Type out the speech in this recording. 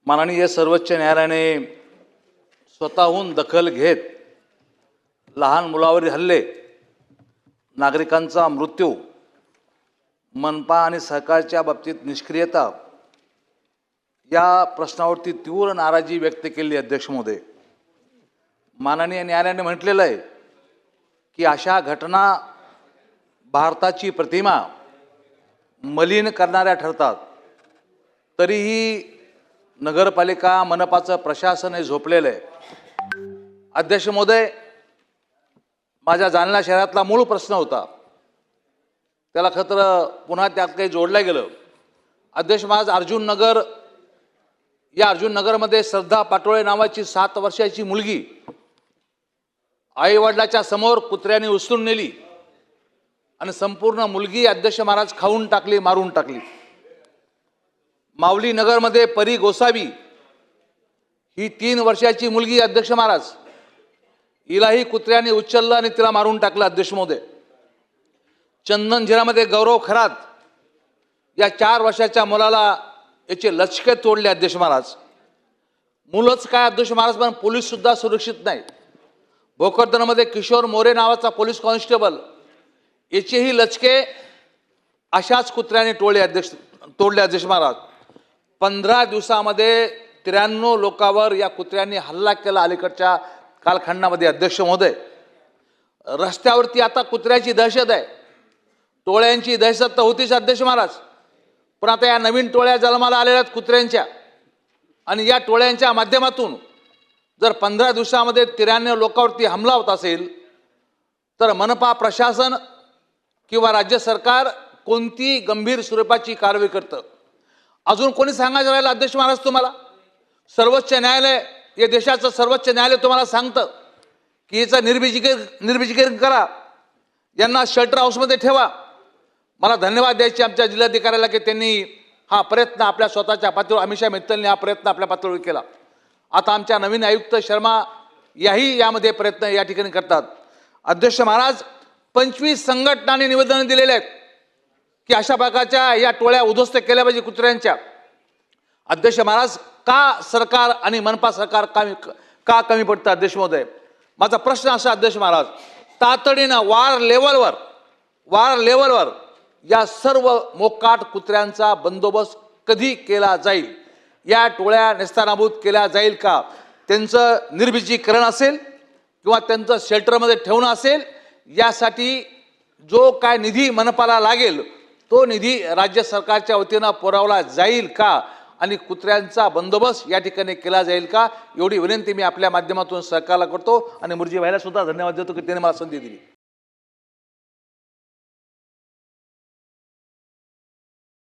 माननीय सर्वोच्च न्यायालयाने स्वतःहून दखल घेत लहान मुलावरील हल्ले, नागरिकांचा मृत्यू, मनपा आणि सरकारच्या बाबतीत निष्क्रियता या प्रश्नावरती तीव्र नाराजी व्यक्त केली। अध्यक्ष महोदय, माननीय न्यायालयाने म्हटलेलं आहे की अशा घटना भारताची प्रतिमा मलिन करणाऱ्या ठरतात। तरीही नगरपालिका मनपाचं प्रशासन हे झोपलेलं आहे। अध्यक्ष महोदय, माझ्या जालना शहरातला मूळ प्रश्न होता, त्याला खरं पुन्हा त्यात काही जोडलं गेलं। अध्यक्ष महाराज, अर्जुन नगरमध्ये श्रद्धा पाटोळे नावाची 7 वर्षाची मुलगी आई वडिलाच्या समोर कुत्र्याने उचलून नेली आणि संपूर्ण मुलगी अध्यक्ष महाराज खाऊन टाकली, मारून टाकली। मावली नगरमध्ये परी गोसावी ही 3 वर्षाची मुलगी अध्यक्ष महाराज, हिलाही कुत्र्याने उचललं आणि तिला मारून टाकलं। अध्यक्ष महोदय, चंदनझिरामध्ये गौरव खरात या 4 वर्षाच्या मुलाला याचे लचके तोडले। अध्यक्ष महाराज, मुलंच काय अध्यक्ष महाराज, पण पोलीस सुद्धा सुरक्षित नाही। भोकरदनमध्ये किशोर मोरे नावाचा पोलीस कॉन्स्टेबल, याचेही लचके अशाच कुत्र्याने तोडले। अध्यक्ष महाराज, 15 दिवसामध्ये 93 लोकांवर या कुत्र्यांनी हल्ला केला अलीकडच्या कालखंडामध्ये। अध्यक्ष महोदय, रस्त्यावरती आता कुत्र्याची दहशत आहे, टोळ्यांची दहशत तर होतीच अध्यक्ष महाराज, पण आता या नवीन टोळ्या जन्माला आलेल्या आहेत कुत्र्यांच्या, आणि या टोळ्यांच्या माध्यमातून जर 15 दिवसामध्ये 93 लोकांवरती हमला होत असेल तर मनपा प्रशासन किंवा राज्य सरकार कोणती गंभीर स्वरूपाची कारवाई करतं? अजून कोणी सांगायचं राहिलं अध्यक्ष महाराज तुम्हाला? सर्वोच्च न्यायालय, या देशाचं सर्वोच्च न्यायालय तुम्हाला सांगतं की याचं निर्बीजीकरण करा, यांना शेल्टर हाऊसमध्ये ठेवा। मला धन्यवाद द्यायचे आमच्या जिल्हाधिकाऱ्याला की त्यांनी हा प्रयत्न आपल्या स्वतःच्या पातळीवर, अमिषा मित्तलने हा प्रयत्न आपल्या पातळीवर केला। आता आमच्या नवीन आयुक्त शर्मा यामध्ये प्रयत्न या ठिकाणी करतात। अध्यक्ष महाराज, 25 संघटनांनी निवेदन दिलेले आहेत की अशा प्रकारच्या या टोळ्या उद्ध्वस्त केल्या पाहिजे कुत्र्यांच्या। अध्यक्ष महाराज, का सरकार आणि मनपा सरकार का कमी पडतं? अध्यक्ष महोदय, माझा प्रश्न असा अध्यक्ष महाराज, तातडीनं वार लेवलवर या सर्व मोकाट कुत्र्यांचा बंदोबस्त कधी केला जाईल? या टोळ्या नेस्तानाबूत केल्या जाईल का? त्यांचं निर्बीजीकरण असेल किंवा त्यांचं शेल्टरमध्ये ठेवणं असेल, यासाठी जो काय निधी मनपाला लागेल तो निधी राज्य सरकारच्या वतीनं पुरवला जाईल का? आणि कुत्र्यांचा बंदोबस्त या ठिकाणी केला जाईल का? एवढी विनंती मी आपल्या माध्यमातून सरकारला करतो आणि मुर्जी भाईला सुद्धा धन्यवाद देतो की त्यांनी मला संधी दिली।